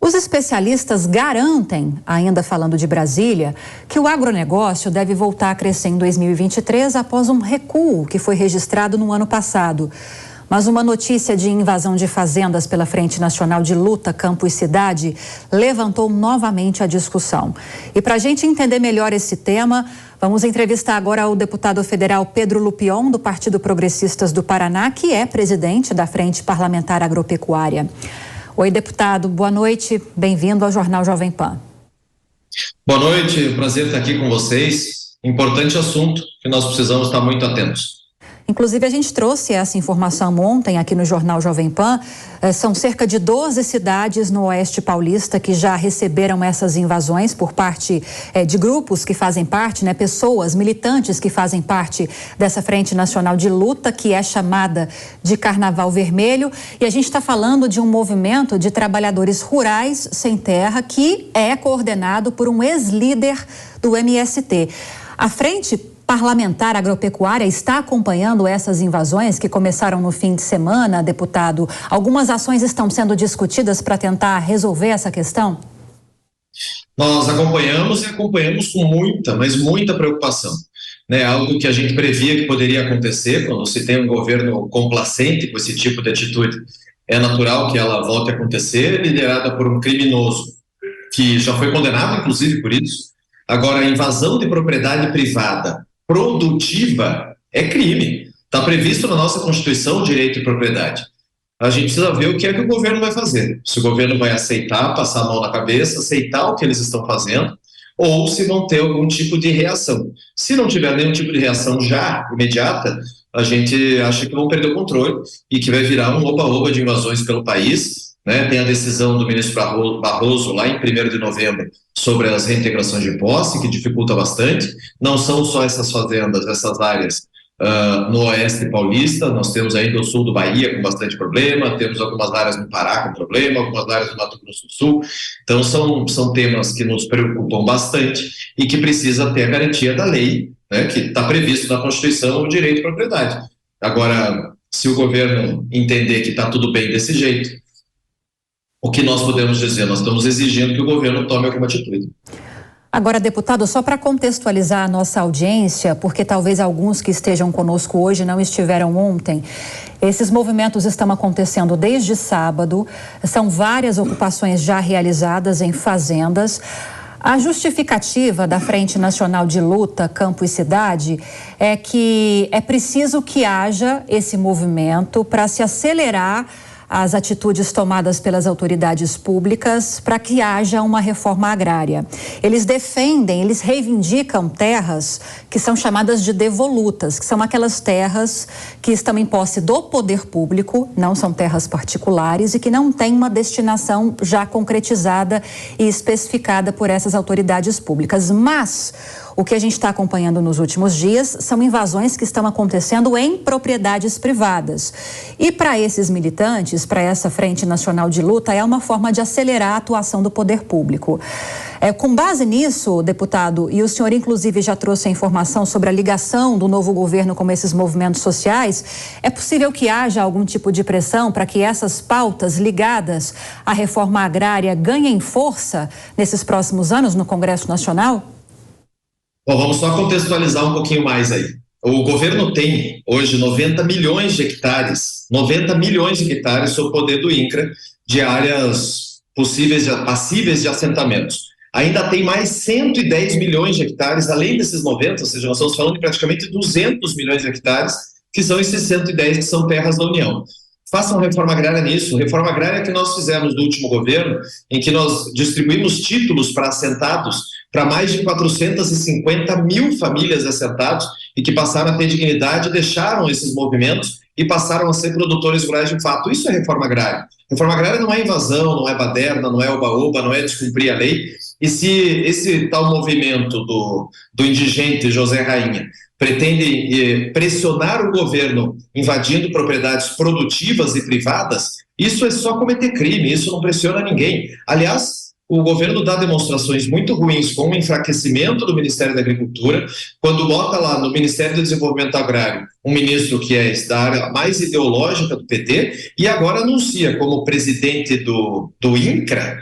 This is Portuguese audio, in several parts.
Os especialistas garantem, ainda falando de Brasília, que o agronegócio deve voltar a crescer em 2023 após um recuo que foi registrado no ano passado. Mas uma notícia de invasão de fazendas pela Frente Nacional de Luta, Campo e Cidade levantou novamente a discussão. E para a gente entender melhor esse tema, vamos entrevistar agora o deputado federal Pedro Lupion, do Partido Progressistas do Paraná, que é presidente da Frente Parlamentar Agropecuária. Oi, deputado, boa noite, bem-vindo ao Jornal Jovem Pan. Boa noite, prazer estar aqui com vocês. Importante assunto que nós precisamos estar muito atentos. Inclusive, a gente trouxe essa informação ontem aqui no Jornal Jovem Pan. São cerca de 12 cidades no Oeste Paulista que já receberam essas invasões por parte de grupos que fazem parte, pessoas, militantes que fazem parte dessa Frente Nacional de Luta, que é chamada de Carnaval Vermelho. E a gente está falando de um movimento de trabalhadores rurais sem terra que é coordenado por um ex-líder do MST. A Frente Parlamentar Agropecuária está acompanhando essas invasões que começaram no fim de semana, deputado. Algumas ações estão sendo discutidas para tentar resolver essa questão? Nós acompanhamos e acompanhamos com muita, mas muita preocupação. Algo que a gente previa que poderia acontecer quando se tem um governo complacente com esse tipo de atitude. É natural que ela volte a acontecer, liderada por um criminoso que já foi condenado, inclusive, por isso. Agora, a invasão de propriedade privada produtiva é crime. Está previsto na nossa Constituição o direito de propriedade. A gente precisa ver o que é que o governo vai fazer. Se o governo vai aceitar, passar a mão na cabeça, aceitar o que eles estão fazendo, ou se vão ter algum tipo de reação. Se não tiver nenhum tipo de reação já, imediata, a gente acha que vão perder o controle e que vai virar um oba-oba de invasões pelo país. Tem a decisão do ministro Barroso lá em 1º de novembro sobre as reintegrações de posse, que dificulta bastante. Não são só essas fazendas, essas áreas no Oeste Paulista, nós temos ainda o sul do Bahia com bastante problema, temos algumas áreas no Pará com problema, algumas áreas no Mato Grosso do Sul. Então são temas que nos preocupam bastante e que precisa ter a garantia da lei, que está previsto na Constituição o direito de propriedade. Agora, se o governo entender que está tudo bem desse jeito, o que nós podemos dizer? Nós estamos exigindo que o governo tome alguma atitude. Agora, deputado, só para contextualizar a nossa audiência, porque talvez alguns que estejam conosco hoje não estiveram ontem, esses movimentos estão acontecendo desde sábado, são várias ocupações já realizadas em fazendas. A justificativa da Frente Nacional de Luta, Campo e Cidade é que é preciso que haja esse movimento para se acelerar as atitudes tomadas pelas autoridades públicas para que haja uma reforma agrária. Eles defendem, eles reivindicam terras que são chamadas de devolutas, que são aquelas terras que estão em posse do poder público, não são terras particulares e que não têm uma destinação já concretizada e especificada por essas autoridades públicas. Mas o que a gente está acompanhando nos últimos dias são invasões que estão acontecendo em propriedades privadas. E para esses militantes, para essa Frente Nacional de Luta, é uma forma de acelerar a atuação do poder público. Com base nisso, deputado, e o senhor inclusive já trouxe a informação sobre a ligação do novo governo com esses movimentos sociais, é possível que haja algum tipo de pressão para que essas pautas ligadas à reforma agrária ganhem força nesses próximos anos no Congresso Nacional? Bom, vamos só contextualizar um pouquinho mais aí. O governo tem hoje 90 milhões de hectares sob o poder do INCRA de áreas passíveis de assentamentos. Ainda tem mais 110 milhões de hectares, além desses 90, ou seja, nós estamos falando de praticamente 200 milhões de hectares, que são esses 110 que são terras da União. Façam reforma agrária nisso, reforma agrária que nós fizemos no último governo, em que nós distribuímos títulos para assentados, para mais de 450 mil famílias assentados e que passaram a ter dignidade, deixaram esses movimentos e passaram a ser produtores rurais de fato. Isso é reforma agrária. Reforma agrária não é invasão, não é baderna, não é oba-oba, não é descumprir a lei. E se esse tal movimento do indigente José Rainha pretende pressionar o governo invadindo propriedades produtivas e privadas, isso é só cometer crime, isso não pressiona ninguém. Aliás, o governo dá demonstrações muito ruins com o enfraquecimento do Ministério da Agricultura, quando bota lá no Ministério do Desenvolvimento Agrário um ministro que é da área mais ideológica do PT e agora anuncia como presidente do INCRA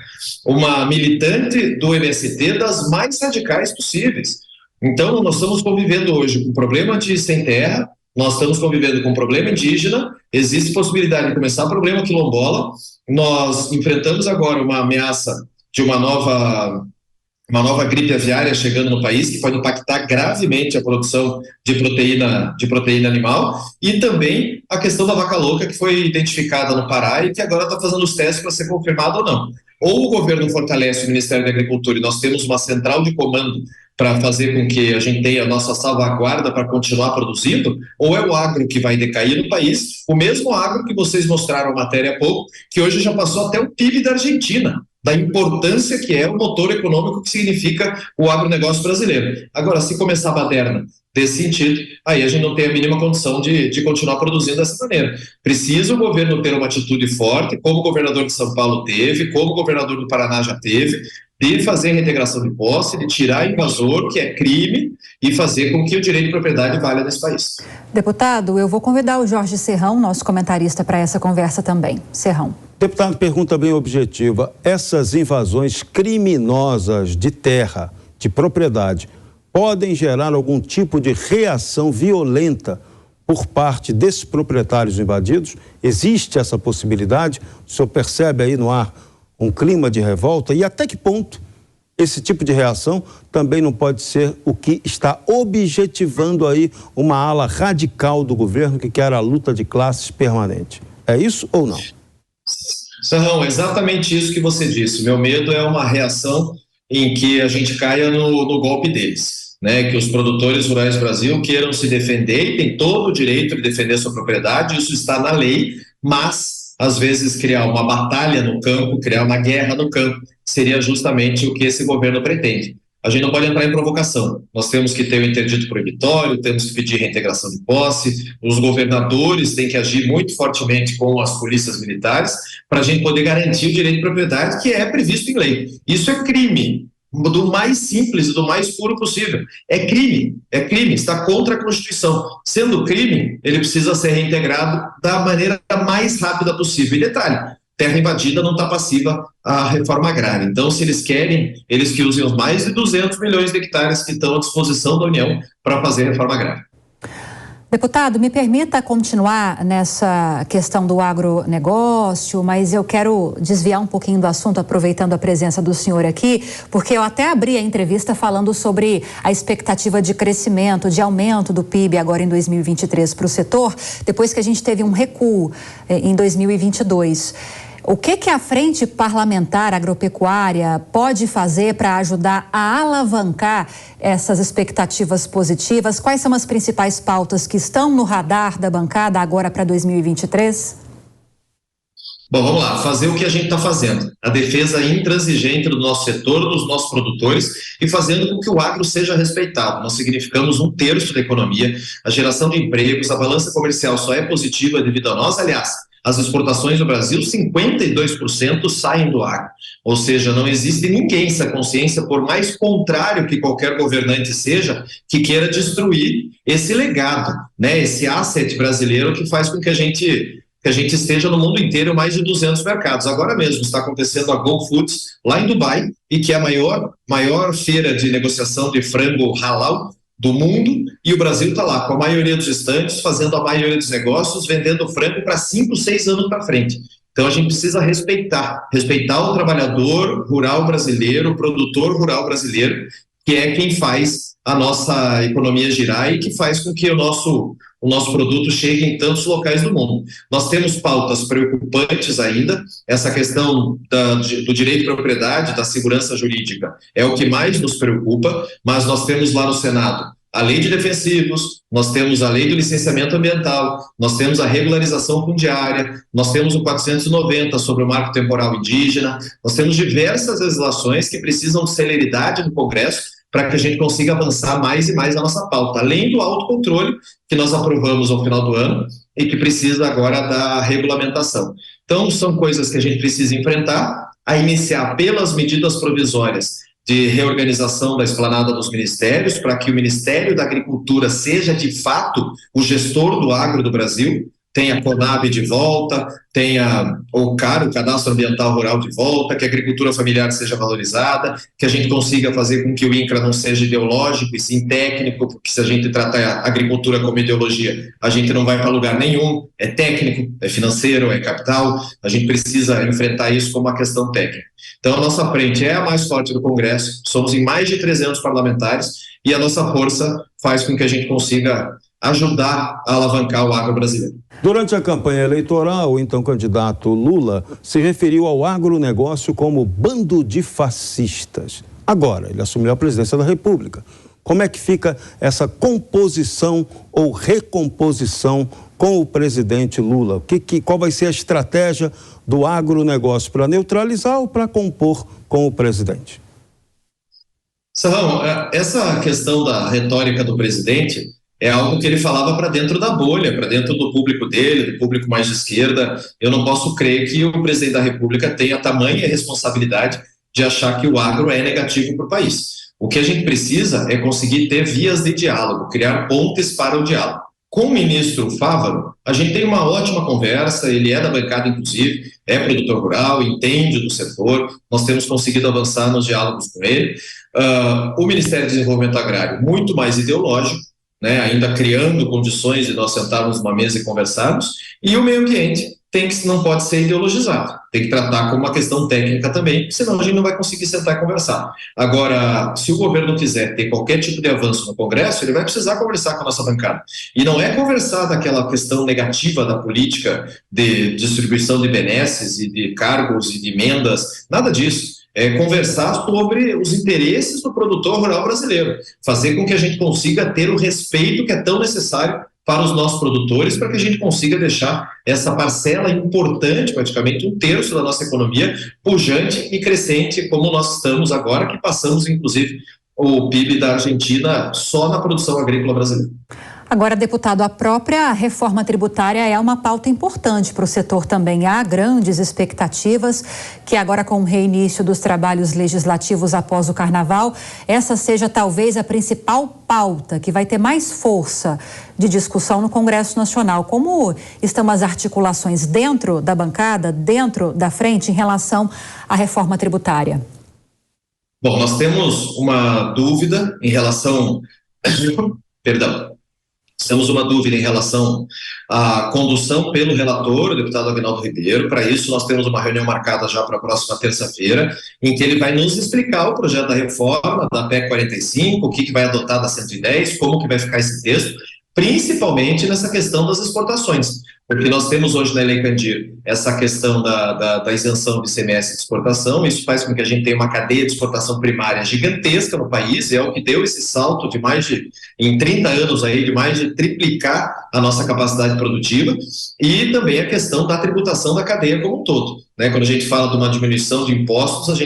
uma militante do MST das mais radicais possíveis. Então, nós estamos convivendo hoje com o problema de sem terra, nós estamos convivendo com um problema indígena, existe possibilidade de começar o problema quilombola, nós enfrentamos agora uma ameaça de uma nova gripe aviária chegando no país, que pode impactar gravemente a produção de proteína animal, e também a questão da vaca louca, que foi identificada no Pará e que agora está fazendo os testes para ser confirmada ou não. Ou o governo fortalece o Ministério da Agricultura e nós temos uma central de comando para fazer com que a gente tenha a nossa salvaguarda para continuar produzindo, ou é o agro que vai decair no país, o mesmo agro que vocês mostraram a matéria há pouco, que hoje já passou até o PIB da Argentina, da importância que é o motor econômico que significa o agronegócio brasileiro. Agora, se começar a baderna desse sentido, aí a gente não tem a mínima condição de continuar produzindo dessa maneira. Precisa o governo ter uma atitude forte, como o governador de São Paulo teve, como o governador do Paraná já teve, de fazer a reintegração de posse, de tirar invasor, que é crime, e fazer com que o direito de propriedade valha nesse país. Deputado, eu vou convidar o Jorge Serrão, nosso comentarista, para essa conversa também. Serrão. Deputado, pergunta bem objetiva. Essas invasões criminosas de terra, de propriedade, podem gerar algum tipo de reação violenta por parte desses proprietários invadidos? Existe essa possibilidade? O senhor percebe aí no ar um clima de revolta? E até que ponto esse tipo de reação também não pode ser o que está objetivando aí uma ala radical do governo que quer a luta de classes permanente? É isso ou não? Serrão, exatamente isso que você disse. Meu medo é uma reação em que a gente caia no golpe deles, né? Que os produtores rurais do Brasil queiram se defender e tem todo o direito de defender sua propriedade, isso está na lei, mas às vezes criar uma batalha no campo, criar uma guerra no campo, seria justamente o que esse governo pretende. A gente não pode entrar em provocação, nós temos que ter o interdito proibitório, temos que pedir reintegração de posse, os governadores têm que agir muito fortemente com as polícias militares para a gente poder garantir o direito de propriedade que é previsto em lei. Isso é crime, do mais simples e do mais puro possível. É crime, está contra a Constituição. Sendo crime, ele precisa ser reintegrado da maneira mais rápida possível. E detalhe, terra invadida não está passiva à reforma agrária. Então, se eles querem, eles que usem os mais de 200 milhões de hectares que estão à disposição da União para fazer a reforma agrária. Deputado, me permita continuar nessa questão do agronegócio, mas eu quero desviar um pouquinho do assunto, aproveitando a presença do senhor aqui, porque eu até abri a entrevista falando sobre a expectativa de crescimento, de aumento do PIB agora em 2023 para o setor, depois que a gente teve um recuo em 2022. O que a Frente Parlamentar Agropecuária pode fazer para ajudar a alavancar essas expectativas positivas? Quais são as principais pautas que estão no radar da bancada agora para 2023? Bom, vamos lá, fazer o que a gente está fazendo. A defesa intransigente do nosso setor, dos nossos produtores e fazendo com que o agro seja respeitado. Nós significamos 1/3 da economia, a geração de empregos, a balança comercial só é positiva devido a nós, aliás. As exportações do Brasil, 52% saem do agro. Ou seja, não existe ninguém sem consciência, por mais contrário que qualquer governante seja, que queira destruir esse legado, né? Esse asset brasileiro que faz com que a gente esteja no mundo inteiro em mais de 200 mercados. Agora mesmo está acontecendo a Go Foods lá em Dubai, e que é a maior feira de negociação de frango halal do mundo, e o Brasil está lá com a maioria dos estandes, fazendo a maioria dos negócios, vendendo frango para 5, 6 anos para frente. Então a gente precisa respeitar o trabalhador rural brasileiro, o produtor rural brasileiro, que é quem faz a nossa economia girar e que faz com que o nosso produto chegue em tantos locais do mundo. Nós temos pautas preocupantes ainda, essa questão do direito de propriedade, da segurança jurídica, é o que mais nos preocupa, mas nós temos lá no Senado a lei de defensivos, nós temos a lei do licenciamento ambiental, nós temos a regularização fundiária, nós temos o 490 sobre o marco temporal indígena, nós temos diversas legislações que precisam de celeridade no Congresso para que a gente consiga avançar mais e mais na nossa pauta, além do autocontrole que nós aprovamos ao final do ano e que precisa agora da regulamentação. Então, são coisas que a gente precisa enfrentar a iniciar pelas medidas provisórias de reorganização da esplanada dos ministérios, para que o Ministério da Agricultura seja, de fato, o gestor do agro do Brasil, tenha a Conab de volta, tenha o CAR, o Cadastro Ambiental Rural de volta, que a agricultura familiar seja valorizada, que a gente consiga fazer com que o INCRA não seja ideológico e sim técnico, porque se a gente tratar a agricultura como ideologia, a gente não vai para lugar nenhum, é técnico, é financeiro, é capital, a gente precisa enfrentar isso como uma questão técnica. Então a nossa frente é a mais forte do Congresso, somos em mais de 300 parlamentares e a nossa força faz com que a gente consiga ajudar a alavancar o agro brasileiro. Durante a campanha eleitoral, o então candidato Lula se referiu ao agronegócio como bando de fascistas. Agora, ele assumiu a presidência da República. Como é que fica essa composição ou recomposição com o presidente Lula? Qual vai ser a estratégia do agronegócio para neutralizar ou para compor com o presidente? Sarrão, essa questão da retórica do presidente é algo que ele falava para dentro da bolha, para dentro do público dele, do público mais de esquerda. Eu não posso crer que o presidente da República tenha tamanha responsabilidade de achar que o agro é negativo para o país. O que a gente precisa é conseguir ter vias de diálogo, criar pontes para o diálogo. Com o ministro Fávaro, a gente tem uma ótima conversa, ele é da bancada, inclusive, é produtor rural, entende do setor, nós temos conseguido avançar nos diálogos com ele. O Ministério do Desenvolvimento Agrário, muito mais ideológico, né, ainda criando condições de nós sentarmos numa mesa e conversarmos, e o meio ambiente não pode ser ideologizado, tem que tratar como uma questão técnica também, senão a gente não vai conseguir sentar e conversar. Agora, se o governo quiser ter qualquer tipo de avanço no Congresso, ele vai precisar conversar com a nossa bancada. E não é conversar daquela questão negativa da política de distribuição de benesses e de cargos e de emendas, nada disso. É conversar sobre os interesses do produtor rural brasileiro, fazer com que a gente consiga ter o respeito que é tão necessário para os nossos produtores, para que a gente consiga deixar essa parcela importante, praticamente 1/3 da nossa economia, pujante e crescente, como nós estamos agora, que passamos, inclusive, o PIB da Argentina só na produção agrícola brasileira. Agora, deputado, a própria reforma tributária é uma pauta importante para o setor também. Há grandes expectativas que agora, com o reinício dos trabalhos legislativos após o Carnaval, essa seja talvez a principal pauta que vai ter mais força de discussão no Congresso Nacional. Como estão as articulações dentro da bancada, dentro da frente, em relação à reforma tributária? Bom, nós temos uma dúvida em relação... Temos uma dúvida em relação à condução pelo relator, o deputado Aguinaldo Ribeiro. Para isso, nós temos uma reunião marcada já para a próxima terça-feira, em que ele vai nos explicar o projeto da reforma, da PEC 45, o que vai adotar da 110, como que vai ficar esse texto, principalmente nessa questão das exportações. Porque nós temos hoje na Lei Candir essa questão da isenção de ICMS de exportação, isso faz com que a gente tenha uma cadeia de exportação primária gigantesca no país, é o que deu esse salto de em 30 anos aí, de mais de triplicar a nossa capacidade produtiva, e também a questão da tributação da cadeia como um todo, né? Quando a gente fala de uma diminuição de impostos,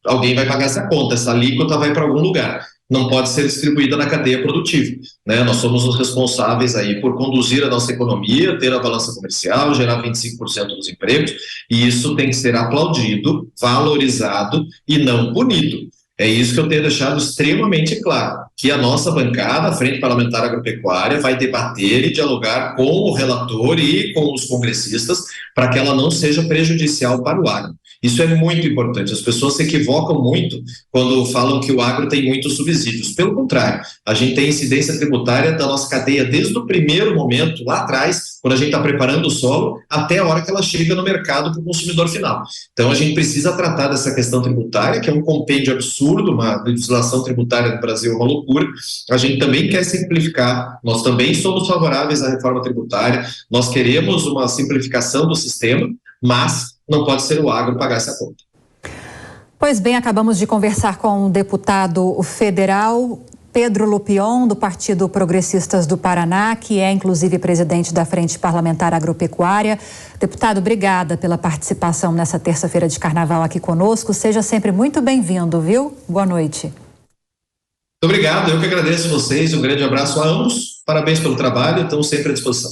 alguém vai pagar essa conta, essa alíquota vai para algum lugar. Não pode ser distribuída na cadeia produtiva, né? Nós somos os responsáveis aí por conduzir a nossa economia, ter a balança comercial, gerar 25% dos empregos, e isso tem que ser aplaudido, valorizado e não punido. É isso que eu tenho deixado extremamente claro, que a nossa bancada, a Frente Parlamentar Agropecuária, vai debater e dialogar com o relator e com os congressistas para que ela não seja prejudicial para o agro. Isso é muito importante. As pessoas se equivocam muito quando falam que o agro tem muitos subsídios. Pelo contrário, a gente tem incidência tributária da nossa cadeia desde o primeiro momento, lá atrás, quando a gente está preparando o solo, até a hora que ela chega no mercado para o consumidor final. Então, a gente precisa tratar dessa questão tributária, que é um compêndio absurdo, uma legislação tributária no Brasil é uma loucura. A gente também quer simplificar, nós também somos favoráveis à reforma tributária, nós queremos uma simplificação do sistema, mas não pode ser o agro pagar essa conta. Pois bem, acabamos de conversar com o deputado federal Pedro Lupion, do Partido Progressistas do Paraná, que é inclusive presidente da Frente Parlamentar Agropecuária. Deputado, obrigada pela participação nessa terça-feira de Carnaval aqui conosco. Seja sempre muito bem-vindo, viu? Boa noite. Muito obrigado, eu que agradeço vocês, um grande abraço a ambos, parabéns pelo trabalho, estamos sempre à disposição.